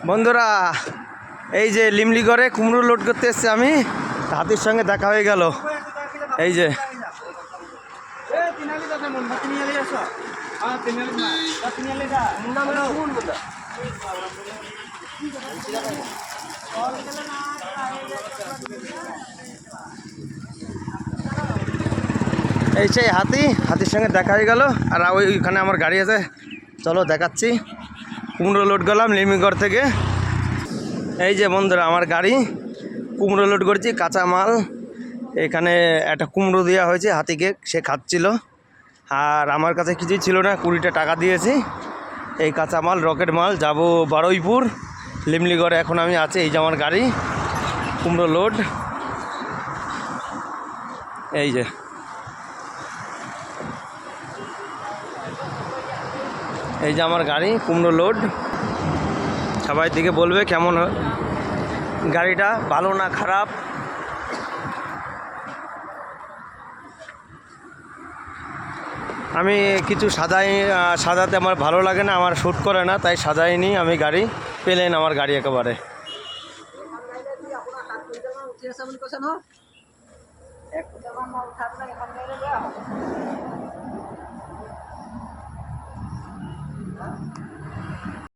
বন্ধুরা, এই যে লিমলিগড়ে কুমড়ো লোড করতে এসছি আমি, হাতির সঙ্গে দেখা হয়ে গেল। এই যে এই সেই হাতির সঙ্গে দেখা হয়ে গেল। আর ওইখানে আমার গাড়ি আছে, চলো দেখাচ্ছি। কুমড়ো লোড গেলাম লিমলিগড় থেকে। এই যে বন্ধুরা, আমার গাড়ি কুমড়ো লোড করছি, কাঁচা মাল। এখানে একটা কুমড়ো দেওয়া হয়েছে হাতিকে, সে খাচ্ছিল। আর আমার কাছে কিছুই ছিল না, 20টা টাকা দিয়েছি। এই কাঁচা মাল, রকেট মাল, যাব বারুইপুর। লিমলিগড়ে এখন আমি আছি। এই যে আমার গাড়ি কুমড়ো লোড। এই যে আমার গাড়ি কুমড়ো লোড। সবাই দিকে বলবে কেমন গাড়িটা, ভালো না খারাপ। আমি কিছু সাজাতে আমার ভালো লাগে না, আমার শ্যুট করে না, তাই সাজাইনি আমি গাড়ি। পেলেন আমার গাড়ি একেবারে।